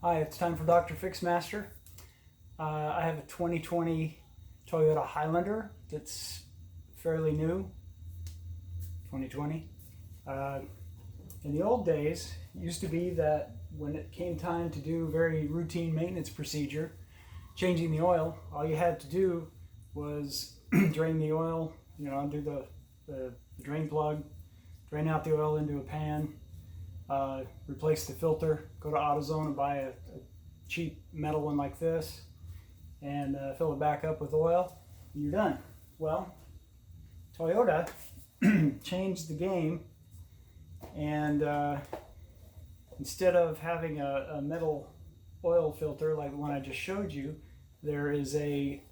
Hi, it's time for Dr. Fixmaster. I have a 2020 Toyota Highlander that's fairly new, 2020. In the old days, it used to be that when it came time to do very routine maintenance procedure, changing the oil, all you had to do was drain the oil, undo the drain plug, drain out the oil into a pan, replace the filter, go to AutoZone and buy a cheap metal one like this, and fill it back up with oil, and you're done. Well, Toyota changed the game, and instead of having a metal oil filter like the one I just showed you, there is a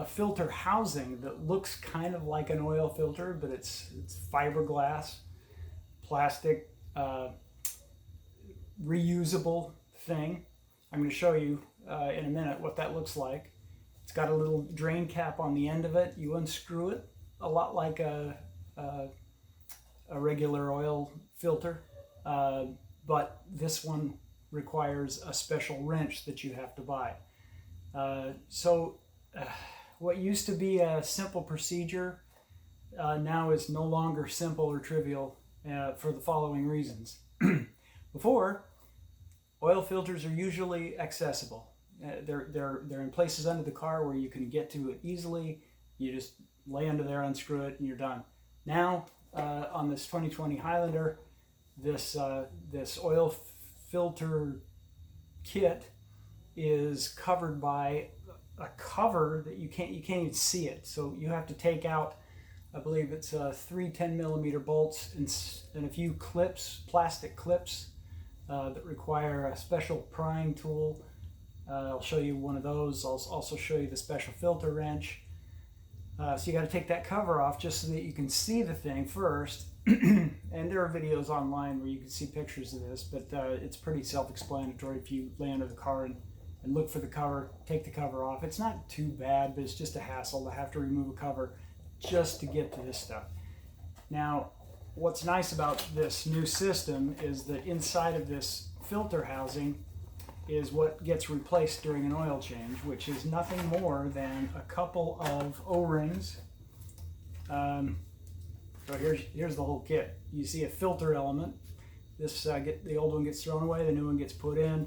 filter housing that looks kind of like an oil filter, but it's fiberglass, plastic, reusable thing. I'm going to show you in a minute what that looks like. It's got a little drain cap on the end of it. You unscrew it, a lot like a regular oil filter, but this one requires a special wrench that you have to buy. What used to be a simple procedure now is no longer simple or trivial for the following reasons. Before, oil filters are usually accessible. They're in places under the car where you can get to it easily. You just lay under there, unscrew it, and you're done. Now, on this 2020 Highlander, this oil filter kit is covered by a cover that you can't even see it. So you have to take out, I believe it's 3 10mm bolts and a few clips, plastic clips that require a special prying tool. I'll show you one of those. I'll also show you the special filter wrench. So you got to take that cover off just so that you can see the thing first. And there are videos online where you can see pictures of this, but it's pretty self-explanatory if you lay under the car and look for the cover, take the cover off. It's not too bad, but it's just a hassle to have to remove a cover just to get to this stuff. Now, what's nice about this new system is that inside of this filter housing is what gets replaced during an oil change, which is nothing more than a couple of O-rings. So here's the whole kit. You see a filter element. This the old one gets thrown away, the new one gets put in.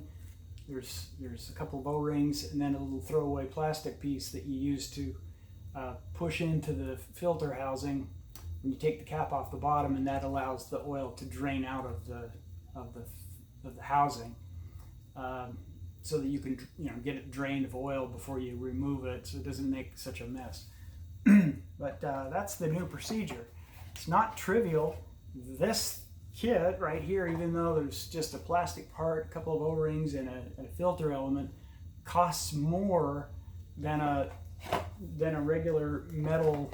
There's a couple of O-rings and then a little throwaway plastic piece that you use to push into the filter housing when you take the cap off the bottom, and that allows the oil to drain out of the housing, so that you can get it drained of oil before you remove it, so it doesn't make such a mess. But that's the new procedure. It's not trivial. This kit right here, even though there's just a plastic part, a couple of O-rings, and a filter element, costs more than a regular metal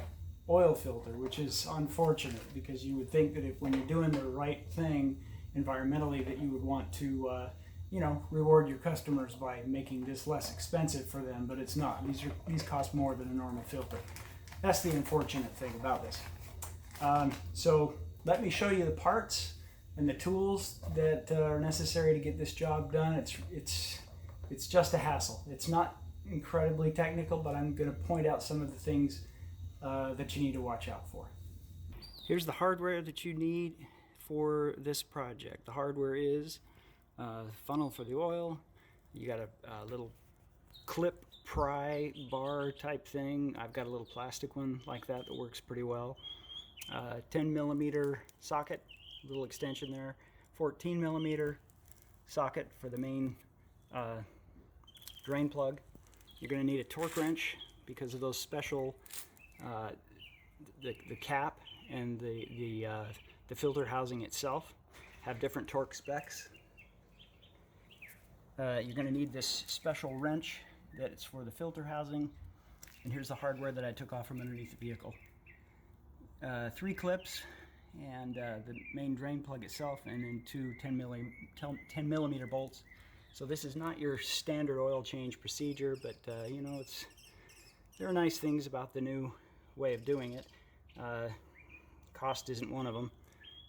oil filter, which is unfortunate, because you would think that when you're doing the right thing environmentally, that you would want to reward your customers by making this less expensive for them, but it's not. These cost more than a normal filter. That's the unfortunate thing about this. So let me show you the parts and the tools that are necessary to get this job done. It's just a hassle. It's not incredibly technical, but I'm going to point out some of the things that you need to watch out for. Here's the hardware that you need for this project. The hardware is funnel for the oil. You got a little clip pry bar type thing. I've got a little plastic one like that works pretty well. 10mm socket, little extension there. 14mm socket for the main drain plug. You're going to need a torque wrench because of those special the cap and the filter housing itself have different torque specs. You're going to need this special wrench that's for the filter housing, and here's the hardware that I took off from underneath the vehicle. 3 clips and the main drain plug itself, and then 2 10mm bolts. So this is not your standard oil change procedure, but there are nice things about the new way of doing it. Cost isn't one of them,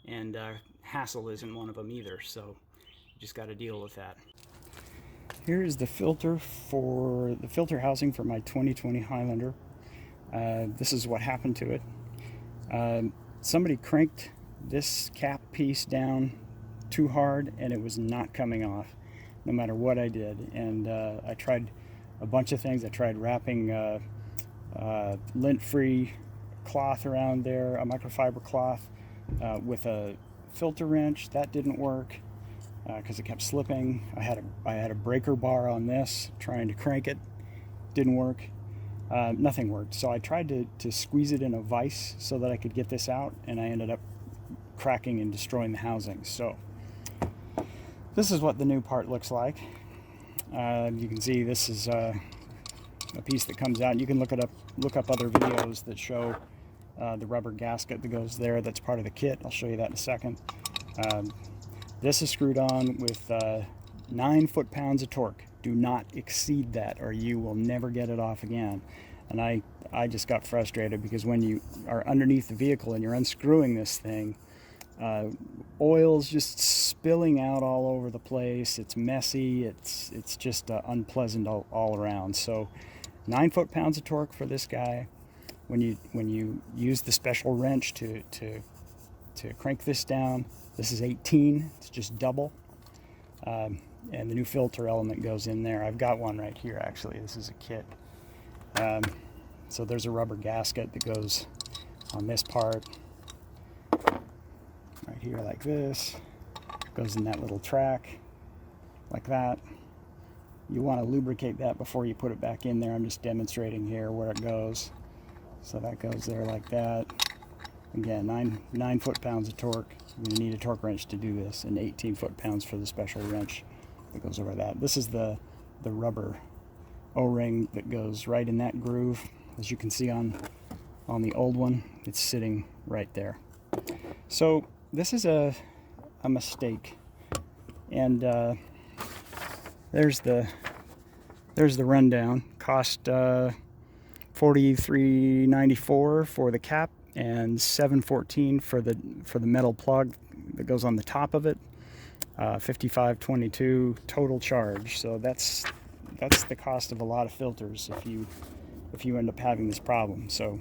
and hassle isn't one of them either. So You just got to deal with that. Here is the filter housing for my 2020 Highlander. This is what happened to it. Somebody cranked this cap piece down too hard and it was not coming off no matter what I did. And I tried a bunch of things. I tried wrapping lint-free cloth around there, a microfiber cloth, with a filter wrench. That didn't work because it kept slipping. I had a breaker bar on this, trying to crank it, didn't work. Nothing worked. So I tried to squeeze it in a vise so that I could get this out, and I ended up cracking and destroying the housing. So this is what the new part looks like. You can see this is a piece that comes out. You can look up other videos that show the rubber gasket that goes there. That's part of the kit. I'll show you that in a second. This is screwed on with 9 foot-pounds of torque. Do not exceed that or you will never get it off again. And I just got frustrated because when you are underneath the vehicle and you're unscrewing this thing, oil's just spilling out all over the place. It's messy. It's just unpleasant all around. So 9 foot-pounds of torque for this guy. When you use the special wrench to crank this down, this is 18. It's just double. And the new filter element goes in there. I've got one right here, actually. This is a kit. So there's a rubber gasket that goes on this part. Right here like this. Goes in that little track like that. You want to lubricate that before you put it back in there. I'm just demonstrating here where it goes. So that goes there like that. Again, 9 foot-pounds of torque. You need a torque wrench to do this, and 18 foot-pounds for the special wrench that goes over that. This is the rubber O-ring that goes right in that groove. As you can see on the old one, it's sitting right there. So this is a mistake, and there's the rundown. Cost $43.94 for the cap and $7.14 for the metal plug that goes on the top of it. $55.22 total charge. So that's the cost of a lot of filters if you end up having this problem. So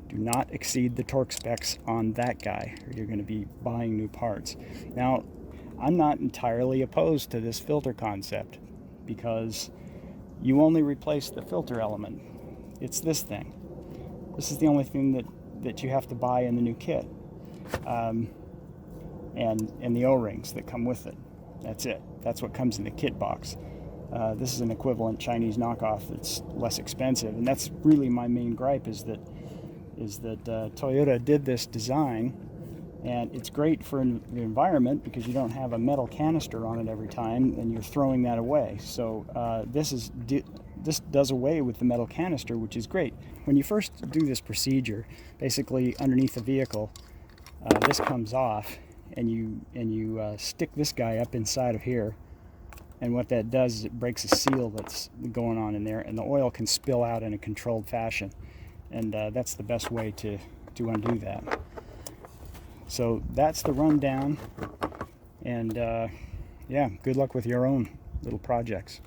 do not exceed the torque specs on that guy, or you're going to be buying new parts. Now, I'm not entirely opposed to this filter concept because you only replace the filter element. It's this thing. This is the only thing that you have to buy in the new kit, and the O-rings that come with it. That's it. That's what comes in the kit box. This is an equivalent Chinese knockoff that's less expensive, and that's really my main gripe is that Toyota did this design, and it's great for the environment because you don't have a metal canister on it every time, and you're throwing that away. So this does away with the metal canister, which is great. When you first do this procedure, basically underneath the vehicle, this comes off, and you stick this guy up inside of here, and what that does is it breaks a seal that's going on in there, and the oil can spill out in a controlled fashion, and that's the best way to undo that. So that's the rundown, and yeah, good luck with your own little projects.